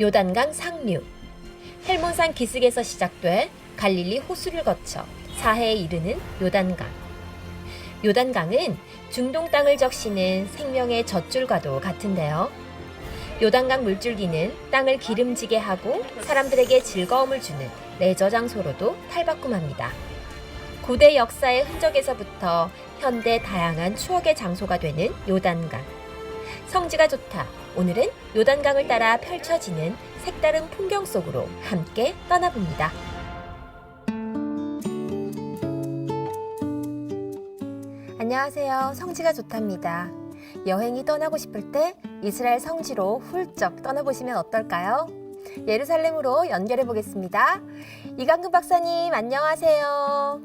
요단강 상류. 헬몬산 기슭에서 시작돼 갈릴리 호수를 거쳐 사해에 이르는 요단강. 요단강은 중동 땅을 적시는 생명의 젖줄과도 같은데요. 요단강 물줄기는 땅을 기름지게 하고 사람들에게 즐거움을 주는 레저 장소로도 탈바꿈합니다. 고대 역사의 흔적에서부터 현대 다양한 추억의 장소가 되는 요단강. 성지가 좋다. 오늘은 요단강을 따라 펼쳐지는 색다른 풍경 속으로 함께 떠나봅니다. 안녕하세요. 성지가 좋답니다. 여행이 떠나고 싶을 때 이스라엘 성지로 훌쩍 떠나보시면 어떨까요? 예루살렘으로 연결해 보겠습니다. 이강근 박사님, 안녕하세요.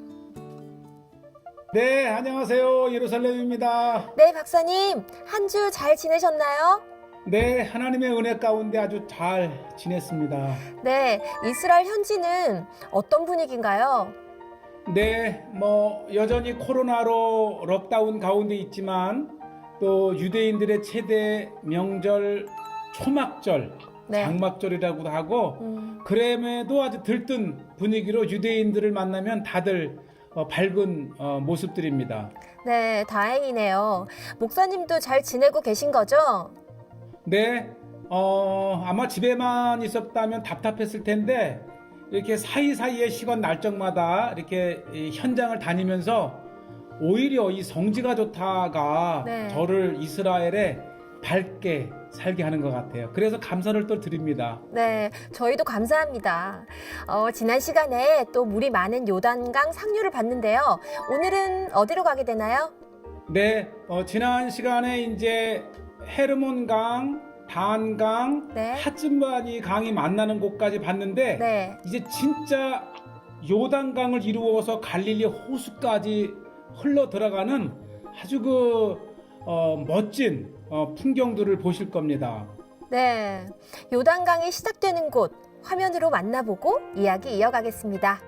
네, 안녕하세요. 예루살렘입니다. 네, 박사님. 한 주 잘 지내셨나요? 네, 하나님의 은혜 가운데 아주 잘 지냈습니다. 네, 이스라엘 현지는 어떤 분위기인가요? 네, 여전히 코로나로 록다운 가운데 있지만 또 유대인들의 최대 명절 초막절, 네. 장막절이라고도 하고 그럼에도 아주 들뜬 분위기로 유대인들을 만나면 다들 밝은 모습들입니다. 네, 다행이네요. 목사님도 잘 지내고 계신 거죠? 네, 아마 집에만 있었다면 답답했을 텐데 이렇게 사이사이에 시간 날짜마다 이렇게 이 현장을 다니면서 오히려 이 성지가 좋다가 네. 저를 이스라엘에 밝게 살게 하는 것 같아요. 그래서 감사를 또 드립니다. 네, 저희도 감사합니다. 지난 시간에 또 물이 많은 요단강 상류를 봤는데요. 오늘은 어디로 가게 되나요? 네, 지난 시간에 이제 헤르몬강, 단강, 네. 하츠바니 강이 만나는 곳까지 봤는데 네. 이제 진짜 요단강을 이루어서 갈릴리 호수까지 흘러 들어가는 아주 멋진 풍경들을 보실 겁니다. 네, 요단강이 시작되는 곳 화면으로 만나보고 이야기 이어가겠습니다.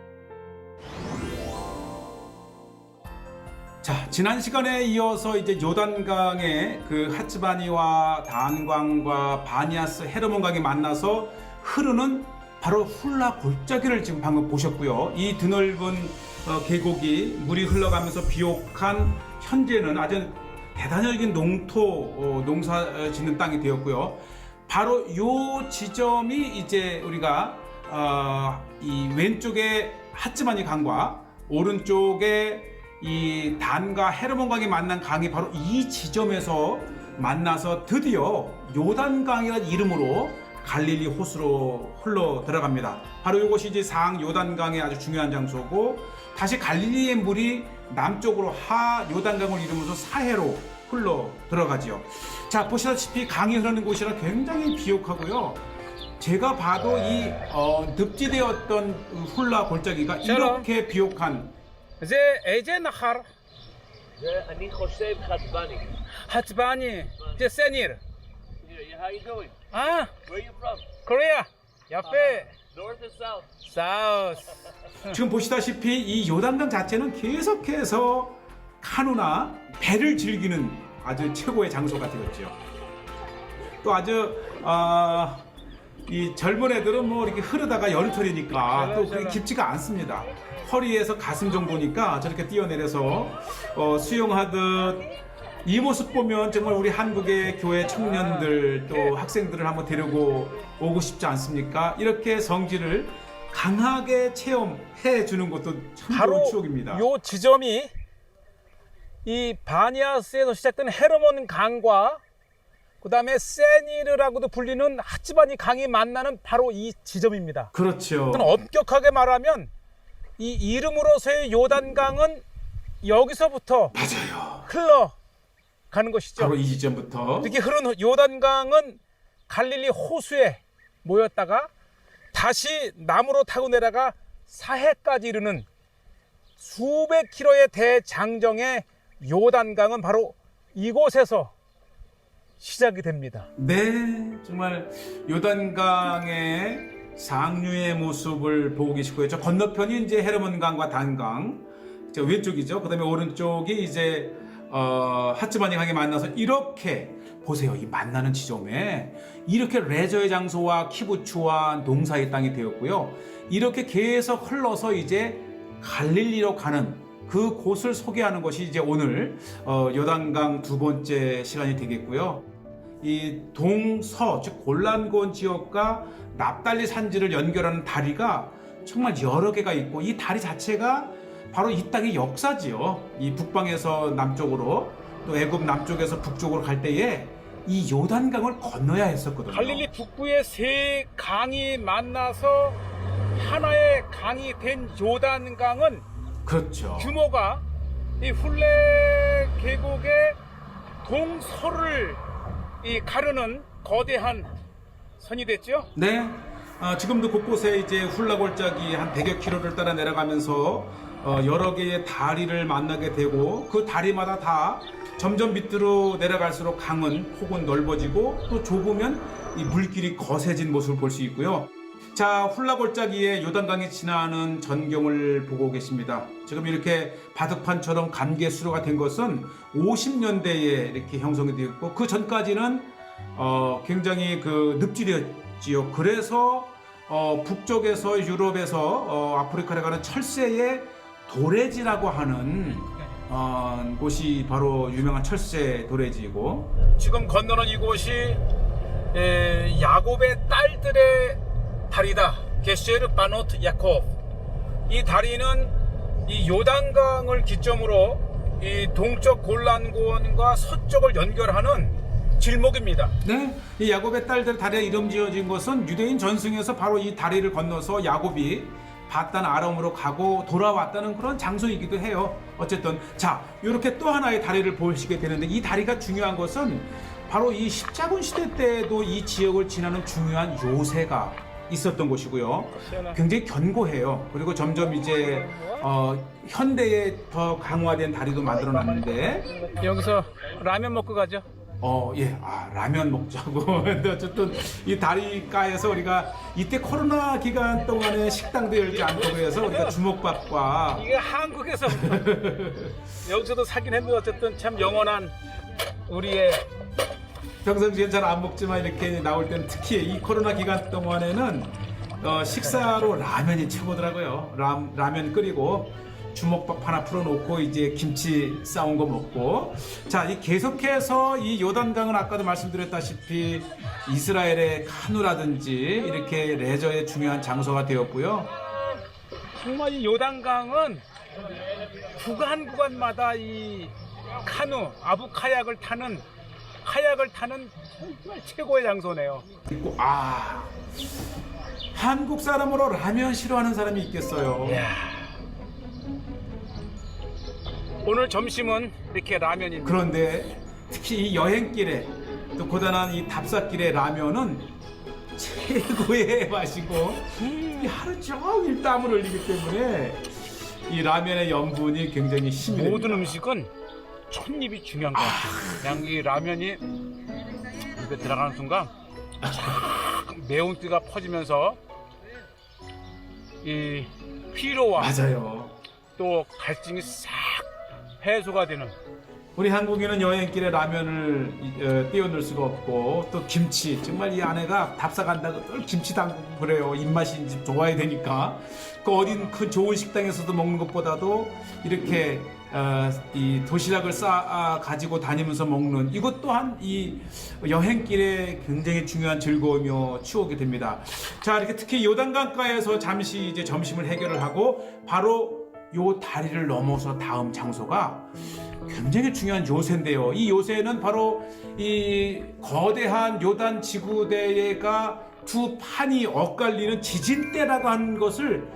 자, 지난 시간에 이어서 이제 요단강의 그 하츠바니와 단강과 바니아스 헤르몬강이 만나서 흐르는 바로 훌라 골짜기를 지금 방금 보셨고요. 이 드넓은 계곡이 물이 흘러가면서 비옥한 현재는 아주 대단히 농사 짓는 땅이 되었고요. 바로 요 지점이 이제 우리가 이 왼쪽에 하츠바니 강과 오른쪽에 이 단과 헤르몬강이 만난 강이 바로 이 지점에서 만나서 드디어 요단강이라는 이름으로 갈릴리 호수로 흘러 들어갑니다. 바로 이곳이 이제 상 요단강의 아주 중요한 장소고 다시 갈릴리의 물이 남쪽으로 하 요단강을 이루면서 사해로 흘러 들어가지요. 자, 보시다시피 강이 흐르는 곳이라 굉장히 비옥하고요. 제가 봐도 이 늪지대였던 훌라 골짜기가 이렇게 비옥한 זה איזה נחר? אני חושב חצבני. חצבני. זה סניר. How you doing? 아, Where are you from? 코리아. 야페. North or south? 사우스. 지금 보시다시피 이 요단강 자체는 계속해서 카누나 배를 즐기는 아주 최고의 장소가 되었죠. 또 아주 이 젊은 애들은 뭐 이렇게 흐르다가 여름철이니까 또 그게 깊지가 않습니다. 허리에서 가슴 정도니까 저렇게 뛰어내려서 수영하듯 이 모습 보면 정말 우리 한국의 교회 청년들 또 학생들을 한번 데리고 오고 싶지 않습니까? 이렇게 성지를 강하게 체험해 주는 것도 참 바로 좋은 추억입니다. 요 지점이 이 바니아스에서 시작된 헤르몬 강과 그다음에 세니르라고도 불리는 하츠바니 강이 만나는 바로 이 지점입니다. 그렇죠. 엄격하게 말하면 이 이름으로서의 요단강은 여기서부터 맞아요. 흘러가는 것이죠. 바로 이 지점부터 이렇게 흐르는 요단강은 갈릴리 호수에 모였다가 다시 남으로 타고 내려가 사해까지 이르는 수백 킬로의 대장정의 요단강은 바로 이곳에서 시작이 됩니다. 네, 정말 요단강의 상류의 모습을 보고 계시고요. 저 건너편이 이제 헤르몬강과 단강, 저 왼쪽이죠. 그다음에 오른쪽이 이제 핫즈바니 강에 만나서 이렇게 보세요. 이 만나는 지점에 이렇게 레저의 장소와 키부츠와 농사의 땅이 되었고요. 이렇게 계속 흘러서 이제 갈릴리로 가는 그 곳을 소개하는 것이 이제 오늘 요단강 두 번째 시간이 되겠고요. 이 동서 즉 골란고원 지역과 납달리 산지를 연결하는 다리가 정말 여러 개가 있고 이 다리 자체가 바로 이 땅의 역사지요. 이 북방에서 남쪽으로 또 애굽 남쪽에서 북쪽으로 갈 때에 이 요단강을 건너야 했었거든요. 갈릴리 북부의 세 강이 만나서 하나의 강이 된 요단강은 그렇죠. 규모가 이 훌레 계곡의 동서를 가르는 거대한 선이 됐죠. 네. 지금도 곳곳에 이제 훌라골짜기 한 100여 킬로를 따라 내려가면서 여러 개의 다리를 만나게 되고 그 다리마다 다 점점 밑으로 내려갈수록 강은 폭은 넓어지고 또 좁으면 이 물길이 거세진 모습을 볼 수 있고요. 자, 훌라골짜기에 요단강이 지나는 전경을 보고 계십니다. 지금 이렇게 바둑판처럼 감개수로가 된 것은 50년대에 이렇게 형성이 되었고 그 전까지는 굉장히 그 늪지였지요. 그래서 북쪽에서 유럽에서 아프리카에 가는 철새의 도래지라고 하는 곳이 바로 유명한 철새 도래지이고 지금 건너는 이곳이 야곱의 딸들의 다리다. 게쉐르 바노트 야콥. 이 다리는 이 요단강을 기점으로 이 동쪽 골란고원과 서쪽을 연결하는 길목입니다. 네, 이 야곱의 딸들 다리에 이름 지어진 것은 유대인 전승에서 바로 이 다리를 건너서 야곱이 바단 아람으로 가고 돌아왔다는 그런 장소이기도 해요. 어쨌든 자, 이렇게 또 하나의 다리를 보시게 되는데 이 다리가 중요한 것은 바로 이 십자군 시대 때도 이 지역을 지나는 중요한 요새가 있었던 곳이고요. 굉장히 견고해요. 그리고 점점 이제 현대에 더 강화된 다리도 만들어놨는데 여기서 라면 먹고 가죠. 예, 라면 먹자고. 근데 어쨌든 이 다리가에서 우리가 이때 코로나 기간 동안에 식당도 열지 않고 그래서 우리가 주먹밥과 이게 한국에서 여기서도 사긴 했는데 어쨌든 참 영원한 우리의 평상시엔 잘 안 먹지만 이렇게 나올 때는 특히 이 코로나 기간 동안에는 식사로 라면이 최고더라고요. 라면 끓이고 주먹밥 하나 풀어놓고 이제 김치 싸운 거 먹고 자, 이 계속해서 이 요단강은 아까도 말씀드렸다시피 이스라엘의 카누라든지 이렇게 레저의 중요한 장소가 되었고요. 정말 이 요단강은 구간마다 이 카누, 아부 카약을 타는 정말 최고의 장소네요. 있고 한국 사람으로 라면 싫어하는 사람이 있겠어요. 오늘 점심은 이렇게 라면입니다. 그런데 특히 이 여행길에 또 고단한 이 답사길의 라면은 최고의 맛이고 이 하루 종일 땀을 흘리기 때문에 이 라면의 염분이 굉장히 심해. 모든 음식은 첫입이 중요한 것 같아요. 그냥 이 라면이 입에 들어가는 순간 쫙 매운기가 퍼지면서 이 피로와 맞아요. 또 갈증이 싹 해소가 되는. 우리 한국인은 여행길에 라면을 띄워넣을 수가 없고 또 김치 정말 이 아내가 답사 간다고 늘 김치 담그고 그래요. 입맛이 이제 좋아야 되니까 그 어딘 그 좋은 식당에서도 먹는 것보다도 이렇게 이 도시락을 싸 가지고 다니면서 먹는 이것 또한 이 여행길에 굉장히 중요한 즐거움이며 추억이 됩니다. 자, 이렇게 특히 요단강가에서 잠시 이제 점심을 해결을 하고 바로 요 다리를 넘어서 다음 장소가 굉장히 중요한 요새인데요. 이 요새는 바로 이 거대한 요단 지구대가 두 판이 엇갈리는 지진대라고 하는 것을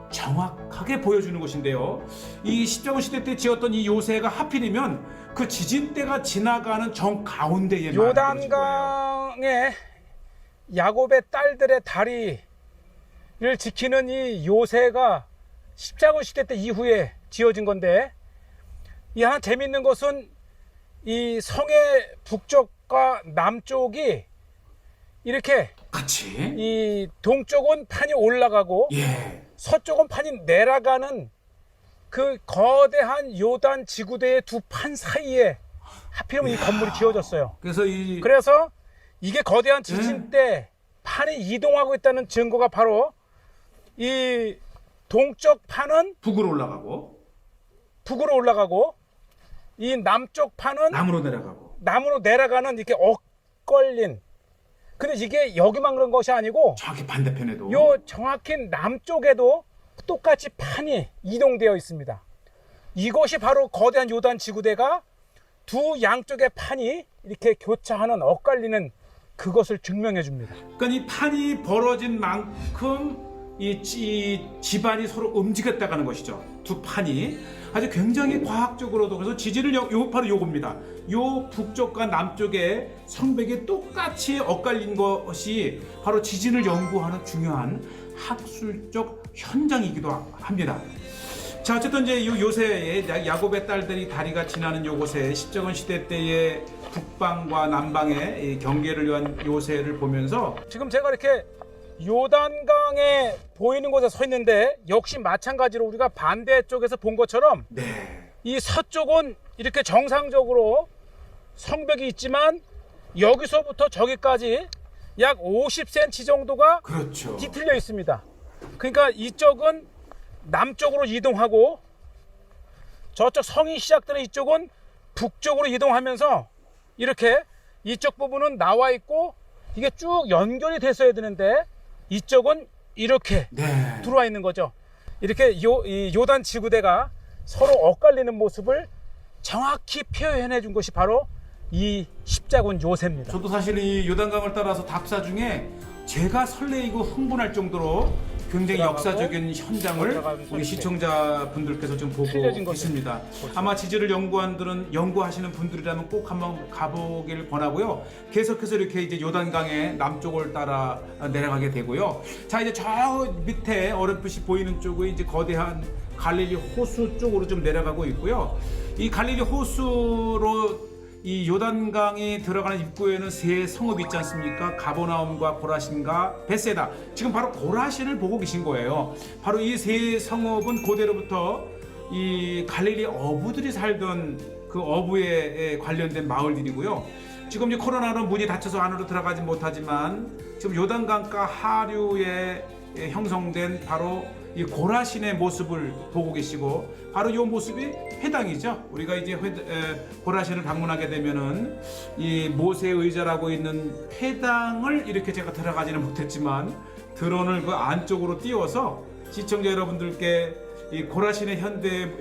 정확하게 보여주는 것인데요. 이 십자군 시대 때 지었던 이 요새가 하필이면 그 지진대가 지나가는 정 가운데에 요단강의 야곱의 딸들의 다리를 지키는 이 요새가 십자군 시대 때 이후에 지어진 건데, 이 하나 재밌는 것은 이 성의 북쪽과 남쪽이 이렇게 같이 이 동쪽은 판이 올라가고 예. 서쪽은 판이 내려가는 그 거대한 요단 지구대의 두 판 사이에 하필이면 이 건물이 지어졌어요. 그래서 그래서 이게 거대한 지진 때 판이 이동하고 있다는 증거가 바로 이 동쪽 판은 북으로 북으로 올라가고 이 남쪽 판은 남으로 내려가는 이렇게 엇걸린. 근데 이게 여기만 그런 것이 아니고 정확히 반대편에도 요 정확히 남쪽에도 똑같이 판이 이동되어 있습니다. 이것이 바로 거대한 요단 지구대가 두 양쪽의 판이 이렇게 교차하는 엇갈리는 그것을 증명해 줍니다. 그러니까 이 판이 벌어진 만큼 이 집안이 서로 움직였다가는 것이죠. 두 판이 아주 굉장히 과학적으로도 그래서 지진을 바로 요겁니다. 요 북쪽과 남쪽의 성벽이 똑같이 엇갈린 것이 바로 지진을 연구하는 중요한 학술적 현장이기도 합니다. 자, 어쨌든 이제 요새의 야곱의 딸들이 다리가 지나는 요곳에 십정원 시대 때의 북방과 남방의 경계를 위한 요새를 보면서 지금 제가 이렇게 요단강에 보이는 곳에 서 있는데 역시 마찬가지로 우리가 반대쪽에서 본 것처럼 이 서쪽은 이렇게 정상적으로 성벽이 있지만 여기서부터 저기까지 약 50cm 정도가 그렇죠. 뒤틀려 있습니다. 그러니까 이쪽은 남쪽으로 이동하고 저쪽 성이 시작되는 이쪽은 북쪽으로 이동하면서 이렇게 이쪽 부분은 나와 있고 이게 쭉 연결이 됐어야 되는데 이쪽은 이렇게 들어와 있는 거죠. 이렇게 이 요단 지구대가 서로 엇갈리는 모습을 정확히 표현해 준 것이 바로 이 십자군 요새입니다. 저도 사실 이 요단강을 따라서 답사 중에 제가 설레이고 흥분할 정도로 굉장히 역사적인 현장을 우리 시청자분들께서 좀 보고 있습니다. 아마 지질을 연구하시는 분들이라면 꼭 한번 가보길 권하고요. 계속해서 이렇게 이제 요단강의 남쪽을 따라 내려가게 되고요. 자, 이제 저 밑에 어렴풋이 보이는 쪽은 이제 거대한 갈릴리 호수 쪽으로 좀 내려가고 있고요. 이 갈릴리 호수로 이 요단강이 들어가는 입구에는 세 성읍이 있지 않습니까? 가버나움과 고라신과 베세다. 지금 바로 고라신을 보고 계신 거예요. 바로 이 세 성읍은 고대로부터 이 갈릴리 어부들이 살던 그 어부에 관련된 마을들이고요. 지금 이제 코로나로 문이 닫혀서 안으로 들어가지 못하지만 지금 요단강가 하류에 형성된 바로 이 고라신의 모습을 보고 계시고 바로 이 모습이 회당이죠. 우리가 이제 고라신을 방문하게 되면은 이 모세 의자라고 있는 회당을 이렇게 제가 들어가지는 못했지만 드론을 그 안쪽으로 띄워서 시청자 여러분들께 이 고라신의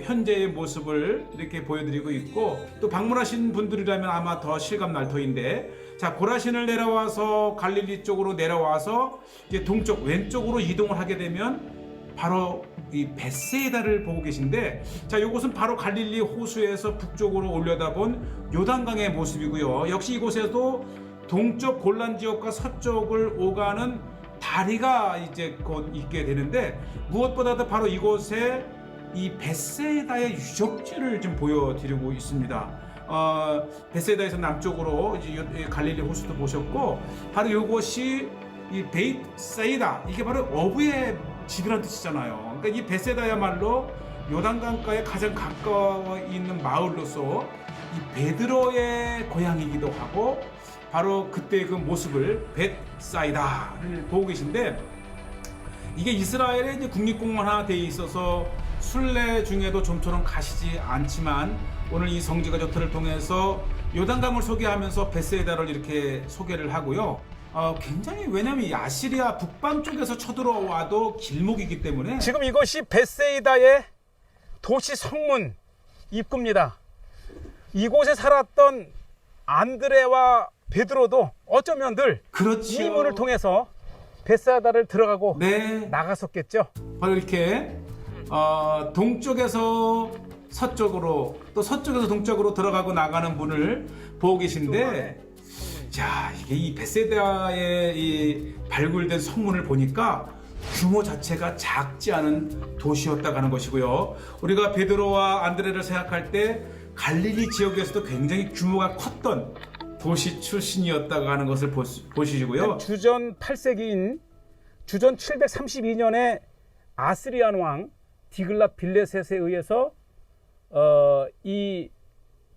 현재의 모습을 이렇게 보여드리고 있고 또 방문하신 분들이라면 아마 더 실감 날 터인데 자 고라신을 내려와서 갈릴리 쪽으로 내려와서 이제 동쪽 왼쪽으로 이동을 하게 되면 바로 이 베세다를 보고 계신데 자 이곳은 바로 갈릴리 호수에서 북쪽으로 올려다본 요단강의 모습이고요. 역시 이곳에도 동쪽 골란 지역과 서쪽을 오가는 다리가 이제 곧 있게 되는데 무엇보다도 바로 이곳에 이 베세다의 유적지를 좀 보여드리고 있습니다. 베세다에서 남쪽으로 이제 갈릴리 호수도 보셨고 바로 이곳이 이 베이트 사이다 이게 바로 어부의 집이라는 뜻이잖아요. 그러니까 이 베세다야말로 요단강가에 가장 가까워 있는 마을로서 이 베드로의 고향이기도 하고 바로 그때 그 모습을 벳사이다를 보고 계신데 이게 이스라엘의 이제 국립공원화 되어 있어서 순례 중에도 좀처럼 가시지 않지만 오늘 이 성지가족터를 통해서 요단강을 소개하면서 벳사이다를 이렇게 소개를 하고요. 굉장히 왜냐면 이 아시리아 북방 쪽에서 쳐들어와도 길목이기 때문에 지금 이것이 벳세이다의 도시 성문 입구입니다. 이곳에 살았던 안드레와 베드로도 어쩌면 늘 그렇죠. 이 문을 통해서 벳세이다를 들어가고 나갔었겠죠. 바로 이렇게 동쪽에서 서쪽으로 또 서쪽에서 동쪽으로 들어가고 나가는 문을 보고 계신데 자 이게 이 벳세다의 이 발굴된 성문을 보니까 규모 자체가 작지 않은 도시였다고 하는 것이고요. 우리가 베드로와 안드레를 생각할 때 갈릴리 지역에서도 굉장히 규모가 컸던 도시 출신이었다고 하는 것을 보시고요. 주전 8세기인 주전 732년에 아스리안 왕 디글랏 빌레셋에 의해서 이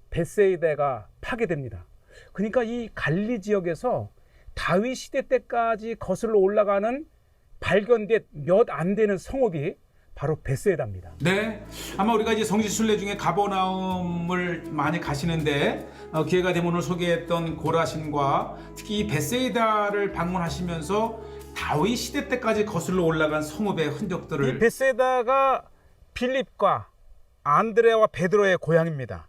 벳세이다가 파괴됩니다. 그러니까 이 갈릴리 지역에서 다윗 시대 때까지 거슬러 올라가는 발견된 몇 안 되는 성읍이 바로 벳세다입니다. 네, 아마 우리가 이제 성지 순례 중에 가버나움을 많이 가시는데 기회가 되면 오늘 소개했던 고라신과 특히 이 벳세다를 방문하시면서 다윗 시대 때까지 거슬러 올라간 성읍의 흔적들을 이 벳세다가 빌립과 안드레와 베드로의 고향입니다.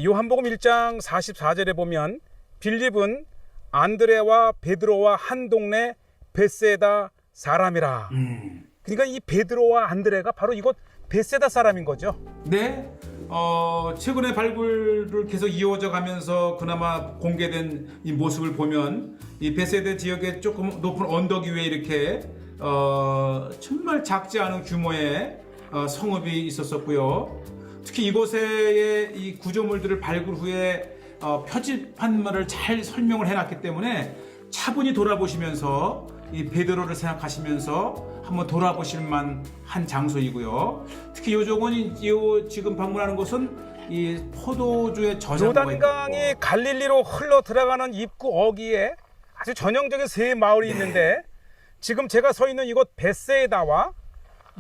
요한복음 1장 44절에 보면 빌립은 안드레와 베드로와 한 동네 벳세다 사람이라. 그러니까 이 베드로와 안드레가 바로 이곳 벳세다 사람인 거죠. 네, 최근에 발굴을 계속 이어져 가면서 그나마 공개된 이 모습을 보면 이 벳세다 지역의 조금 높은 언덕 위에 이렇게 정말 작지 않은 규모의 성읍이 있었었고요. 특히 이곳의 이 구조물들을 발굴 후에 표지판말을 잘 설명을 해놨기 때문에 차분히 돌아보시면서 이 베드로를 생각하시면서 한번 돌아보실 만한 장소이고요. 특히 요쪽은 지금 방문하는 곳은 이 포도주의 저장고가 요단강이 갈릴리로 흘러 들어가는 입구 어귀에 아주 전형적인 세 마을이 있는데 지금 제가 서 있는 이곳 벳세다와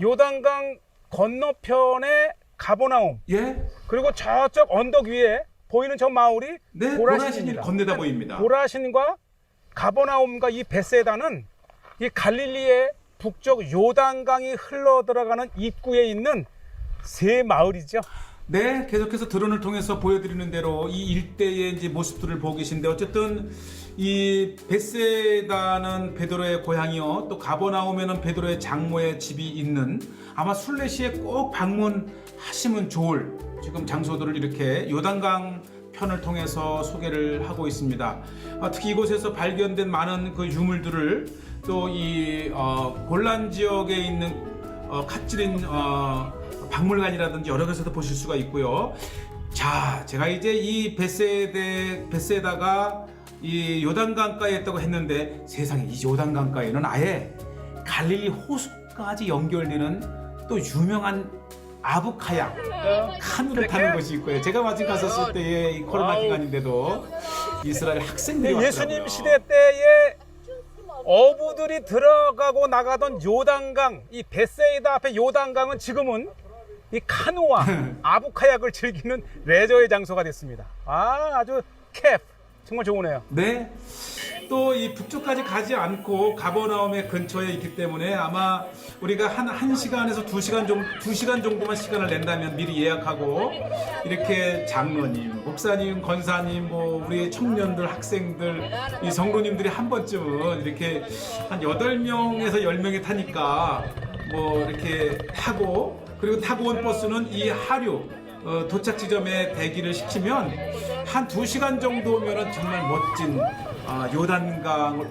요단강 건너편에 가버나움, 예, 그리고 저쪽 언덕 위에 보이는 저 마을이 네, 고라신입니다. 고라신이 건네다 보입니다. 고라신과 가버나움과 이 벳세다는 이 갈릴리의 북쪽 요단강이 흘러 들어가는 입구에 있는 세 마을이죠. 네, 계속해서 드론을 통해서 보여드리는 대로 이 일대의 이제 모습들을 보고 계신데 어쨌든 이 벳세다는 베드로의 고향이요, 또 가버나움에는 베드로의 장모의 집이 있는 아마 순례 시에 꼭 방문하시면 좋을 지금 장소들을 이렇게 요단강 편을 통해서 소개를 하고 있습니다. 특히 이곳에서 발견된 많은 그 유물들을 또 이 골란 지역에 있는 카츠린 박물관이라든지 여러 곳에서 보실 수가 있고요. 자, 제가 이제 이 벳세다가 이 요단강가에 있다고 했는데 세상에 이 요단강가에는 아예 갈릴리 호수까지 연결되는 또 유명한 아부카약 카누를 타는 곳이 있고요. 제가 마침 갔었을 때의 이 코로나 기간인데도 이스라엘 학생들이 왔더라고요. 예수님 시대 때에 어부들이 들어가고 나가던 요단강, 이 벳세이다 앞에 요단강은 지금은 이 카누와 아부카약을 즐기는 레저의 장소가 됐습니다. 아주 정말 좋으네요. 네. 또 이 북쪽까지 가지 않고 가버나움의 근처에 있기 때문에 아마 우리가 한 시간에서 2시간 정도만 시간을 낸다면 미리 예약하고 이렇게 장로님, 목사님, 권사님, 뭐 우리 청년들, 학생들, 이 성도님들이 한 번쯤은 이렇게 한 8명에서 10명이 타니까 뭐 이렇게 타고 그리고 타고 온 버스는 이 하류 도착 지점에 대기를 시키면 한 2시간 정도면은 정말 멋진 요단강을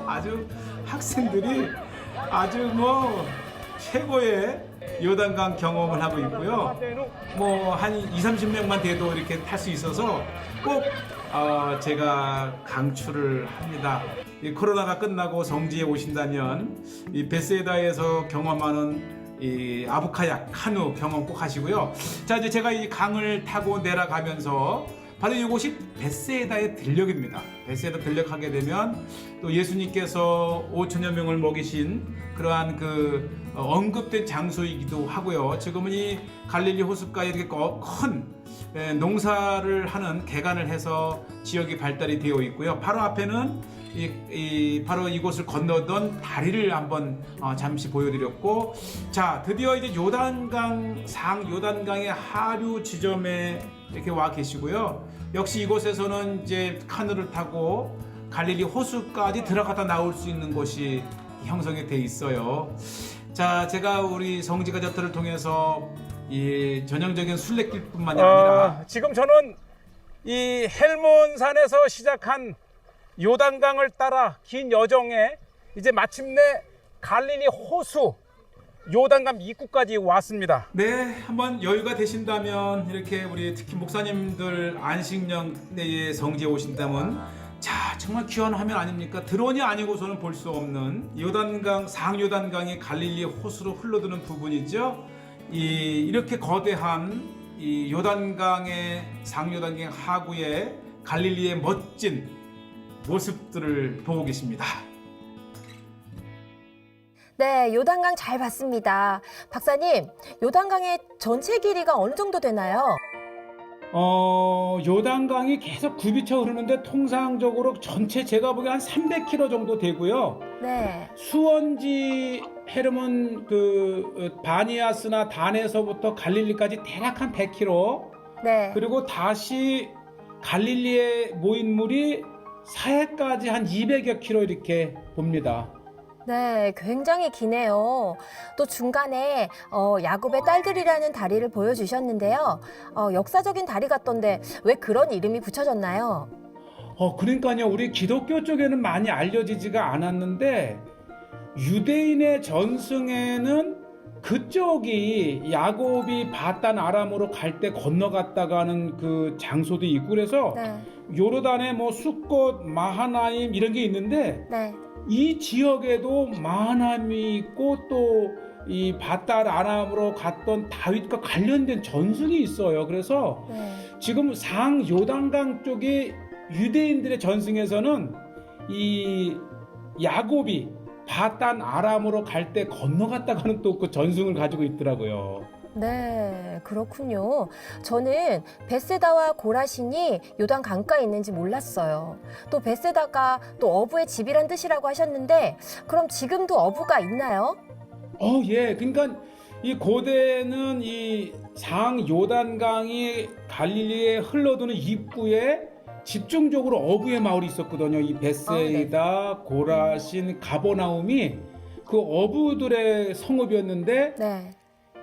아주 학생들이 아주 뭐 최고의 요단강 경험을 하고 있고요. 뭐 한 20-30명만 돼도 이렇게 탈 수 있어서 꼭 제가 강추를 합니다. 이 코로나가 끝나고 성지에 오신다면 이 벳세다에서 경험하는 이 아부카약 카누 경험 꼭 하시고요. 자, 이제 제가 이 강을 타고 내려가면서 바로 이곳이 벳세다의 들녘입니다. 벳세다 들녘하게 되면 또 예수님께서 5천여 명을 먹이신 그러한 그 언급된 장소이기도 하고요. 지금은 이 갈릴리 호숫가에 이렇게 큰 농사를 하는 개간을 해서 지역이 발달이 되어 있고요. 바로 앞에는 바로 이곳을 건너던 다리를 한번 잠시 보여드렸고, 자, 드디어 이제 요단강의 하류 지점에 이렇게 와 계시고요. 역시 이곳에서는 이제 카누를 타고 갈릴리 호수까지 들어가다 나올 수 있는 곳이 형성이 돼 있어요. 자, 제가 우리 성지 가족들을 통해서 이 전형적인 순례길뿐만이 아니라 지금 저는 이 헬몬산에서 시작한 요단강을 따라 긴 여정에 이제 마침내 갈릴리 호수 요단강 입구까지 왔습니다. 네, 한번 여유가 되신다면 이렇게 우리 특히 목사님들 안식년 내에 성지에 오신다면 자, 정말 귀한 화면 아닙니까? 드론이 아니고서는 볼 수 없는 요단강, 상요단강이 갈릴리 호수로 흘러드는 부분이죠. 이렇게 거대한 이 요단강의 상요단강 하구의 갈릴리의 멋진 모습들을 보고 계십니다. 네, 요단강 잘 봤습니다. 박사님, 요단강의 전체 길이가 어느 정도 되나요? 요단강이 계속 굽이쳐 흐르는데 통상적으로 전체 제가 보기에 한 300km 정도 되고요. 네. 수원지 헤르몬 바니아스나 단에서부터 갈릴리까지 대략 한 100km. 네. 그리고 다시 갈릴리에 모인 물이 사해까지 한 200여 킬로 이렇게 봅니다. 네, 굉장히 기네요. 또 중간에 야곱의 딸들이라는 다리를 보여주셨는데요. 역사적인 다리 같던데 왜 그런 이름이 붙여졌나요? 그러니까요. 우리 기독교 쪽에는 많이 알려지지가 않았는데 유대인의 전승에는 그쪽이 야곱이 바단 아람으로 갈 때 건너갔다가는 그 장소도 있고 그래서 네. 요르단에 뭐 숫꽃, 마하나임 이런 게 있는데 네. 이 지역에도 마하나임이 있고 또 이 바단 아람으로 갔던 다윗과 관련된 전승이 있어요. 그래서 네. 지금 상 요단강 쪽의 유대인들의 전승에서는 이 야곱이 바단 아람으로 갈 때 건너갔다가는 또 그 전승을 가지고 있더라고요. 네, 그렇군요. 저는 베세다와 고라신이 요단 강가에 있는지 몰랐어요. 또 베세다가 또 어부의 집이란 뜻이라고 하셨는데 그럼 지금도 어부가 있나요? 예. 그러니까 이 고대는 이 상 요단강이 갈릴리에 흘러드는 입구에 집중적으로 어부의 마을이 있었거든요. 이 베세다, 고라신, 가버나움이 그 어부들의 성읍이었는데 네.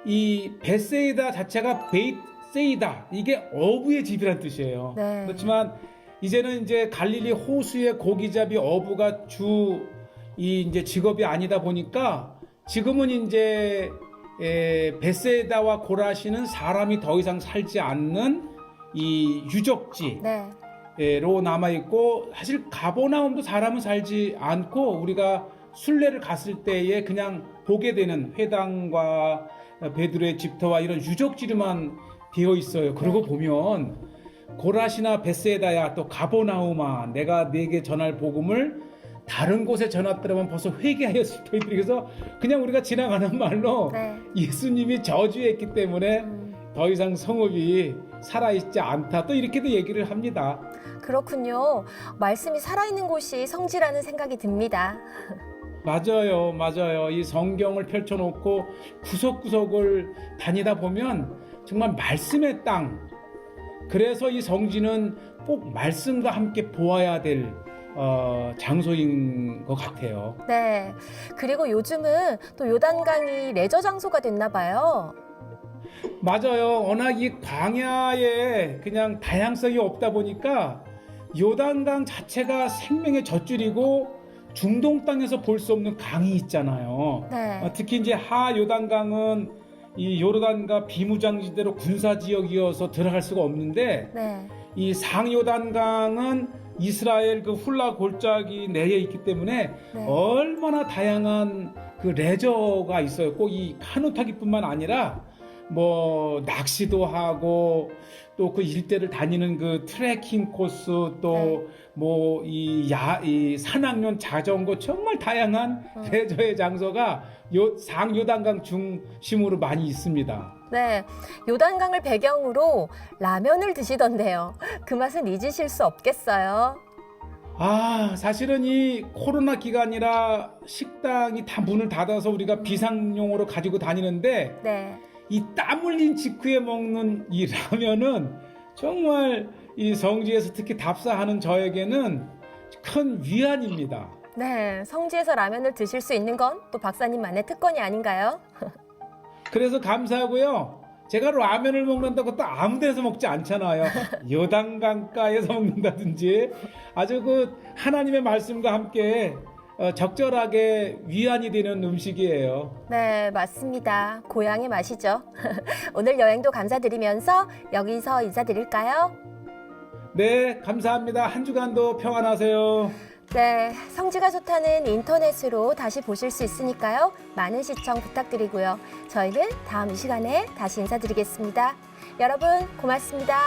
이 베세이다 자체가 베이세이다 이게 어부의 집이란 뜻이에요. 네. 그렇지만 이제는 이제 갈릴리 호수의 고기잡이 어부가 주 이 이제 직업이 아니다 보니까 지금은 이제 베세다와 고라시는 사람이 더 이상 살지 않는 이 유적지로 네. 남아 있고 사실 가버나움도 사람은 살지 않고 우리가 순례를 갔을 때에 그냥 보게 되는 회당과 베드로의 집터와 이런 유적지로만 되어 있어요. 그러고 보면 고라시나 베세다야 또 가버나움아 내가 네게 전할 복음을 다른 곳에 전했더라면 벌써 회개하였을 터이다. 그래서 그냥 우리가 지나가는 말로 네. 예수님이 저주했기 때문에 더 이상 성읍이 살아있지 않다. 또 이렇게도 얘기를 합니다. 그렇군요. 말씀이 살아있는 곳이 성지라는 생각이 듭니다. 맞아요, 맞아요. 이 성경을 펼쳐놓고 구석구석을 다니다 보면 정말 말씀의 땅. 그래서 이 성지는 꼭 말씀과 함께 보아야 될 장소인 것 같아요. 네. 그리고 요즘은 또 요단강이 레저 장소가 됐나 봐요. 맞아요. 워낙 이 광야에 그냥 다양성이 없다 보니까 요단강 자체가 생명의 젖줄이고 중동 땅에서 볼 수 없는 강이 있잖아요. 네. 특히 이제 하 요단강은 이 요르단과 비무장지대로 군사 지역이어서 들어갈 수가 없는데 네. 이 상요단강은 이스라엘 그 훌라 골짜기 내에 있기 때문에 네. 얼마나 다양한 그 레저가 있어요. 꼭 이 카누 타기뿐만 아니라 뭐 낚시도 하고 또 그 일대를 다니는 그 트레킹 코스 또 뭐 이 산악용 자전거 정말 다양한 레저의 장소가 상요단강 중심으로 많이 있습니다. 네. 요단강을 배경으로 라면을 드시던데요. 그 맛은 잊으실 수 없겠어요. 사실은 이 코로나 기간이라 식당이 다 문을 닫아서 우리가 비상용으로 가지고 다니는데 네. 이 땀 흘린 직후에 먹는 이 라면은 정말 이 성지에서 특히 답사하는 저에게는 큰 위안입니다. 네. 성지에서 라면을 드실 수 있는 건 또 박사님만의 특권이 아닌가요? 그래서 감사하고요. 제가 라면을 먹는다고 또 아무 데서 먹지 않잖아요. 요단강가에서 먹는다든지 아주 그 하나님의 말씀과 함께 적절하게 위안이 되는 음식이에요. 네, 맞습니다. 고향의 맛이죠. 오늘 여행도 감사드리면서 여기서 인사드릴까요? 네, 감사합니다. 한 주간도 평안하세요. 네, 성지가 좋다는 인터넷으로 다시 보실 수 있으니까요. 많은 시청 부탁드리고요. 저희는 다음 이 시간에 다시 인사드리겠습니다. 여러분 고맙습니다.